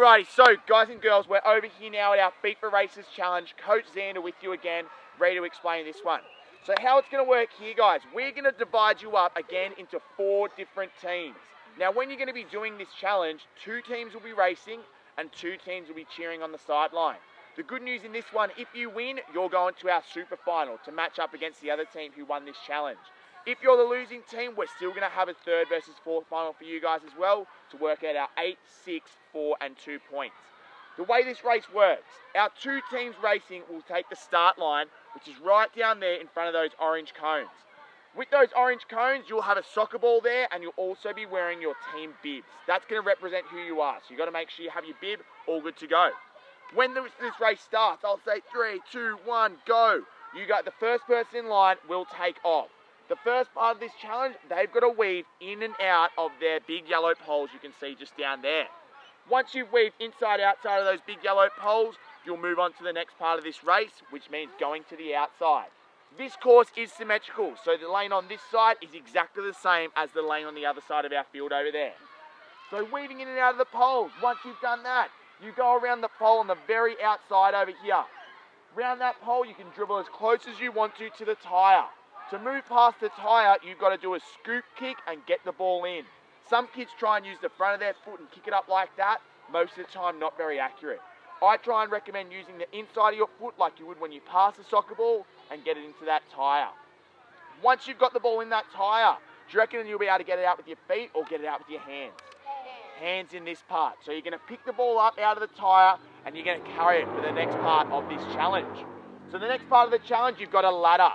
Alrighty, so guys and girls, we're over here now at our FIFA Racers challenge. Coach Xander with you again, ready to explain this one. So how it's going to work here, guys, we're going to divide you up again into 4 different teams. Now, when you're going to be doing this challenge, 2 teams will be racing and 2 teams will be cheering on the sideline. The good news in this one, if you win, you're going to our super final to match up against the other team who won this challenge. If you're the losing team, we're still going to have a 3rd versus 4th final for you guys as well to work out our 8, 6, 4 and 2 points. The way this race works, our 2 teams racing will take the start line, which is right down there in front of those orange cones. With those orange cones, you'll have a soccer ball there and you'll also be wearing your team bibs. That's going to represent who you are. So you've got to make sure you have your bib all good to go. When this race starts, I'll say 3, 2, 1, go. You got the first person in line will take off. The first part of this challenge, they've got to weave in and out of their big yellow poles you can see just down there. Once you've weaved inside, outside of those big yellow poles, you'll move on to the next part of this race, which means going to the outside. This course is symmetrical, so the lane on this side is exactly the same as the lane on the other side of our field over there. So weaving in and out of the poles, once you've done that, you go around the pole on the very outside over here. Around that pole, you can dribble as close as you want to the tyre. To move past the tyre, you've got to do a scoop kick and get the ball in. Some kids try and use the front of their foot and kick it up like that. Most of the time, not very accurate. I try and recommend using the inside of your foot like you would when you pass a soccer ball and get it into that tyre. Once you've got the ball in that tyre, do you reckon you'll be able to get it out with your feet or get it out with your hands? Hands in this part. So you're going to pick the ball up out of the tyre and you're going to carry it for the next part of this challenge. So the next part of the challenge, you've got a ladder.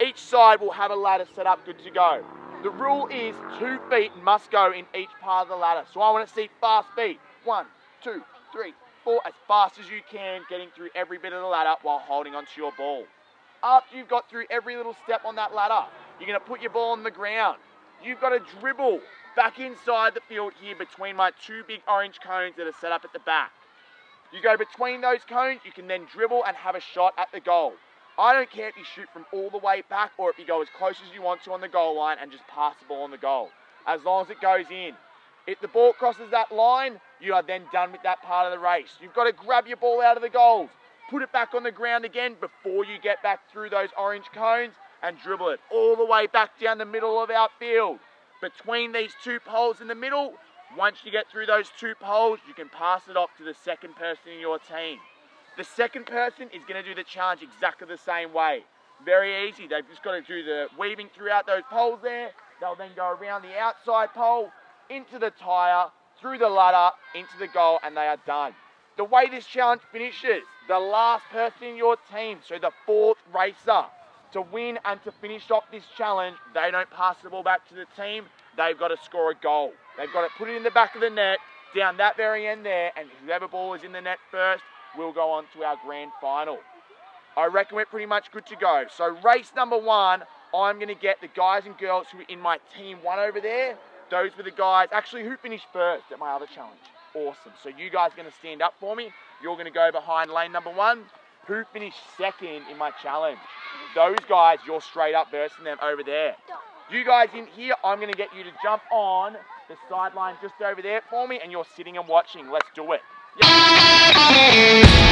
Each side will have a ladder set up good to go. The rule is 2 feet must go in each part of the ladder. So I want to see fast feet. 1, 2, 3, 4, as fast as you can, getting through every bit of the ladder while holding onto your ball. After you've got through every little step on that ladder, you're going to put your ball on the ground. You've got to dribble back inside the field here between my 2 big orange cones that are set up at the back. You go between those cones, you can then dribble and have a shot at the goal. I don't care if you shoot from all the way back or if you go as close as you want to on the goal line and just pass the ball on the goal, as long as it goes in. If the ball crosses that line, you are then done with that part of the race. You've got to grab your ball out of the goals, put it back on the ground again before you get back through those orange cones and dribble it all the way back down the middle of our field. Between these 2 poles in the middle, once you get through those 2 poles, you can pass it off to the second person in your team. The second person is going to do the challenge exactly the same way. Very easy. They've just got to do the weaving throughout those poles there. They'll then go around the outside pole, into the tyre, through the ladder, into the goal, and they are done. The way this challenge finishes, the last person in your team, so the 4th racer, to win and to finish off this challenge, they don't pass the ball back to the team. They've got to score a goal. They've got to put it in the back of the net, down that very end there, and whoever ball is in the net first will go on to our grand final. I reckon we're pretty much good to go. So race number 1, I'm going to get the guys and girls who are in my team 1 over there. Those were the guys, actually, who finished first at my other challenge. Awesome. So you guys are going to stand up for me. You're going to go behind lane number 1. Who finished second in my challenge? Those guys, you're straight up versing them over there. You guys in here, I'm going to get you to jump on the sideline just over there for me, and you're sitting and watching. Let's do it. Yep.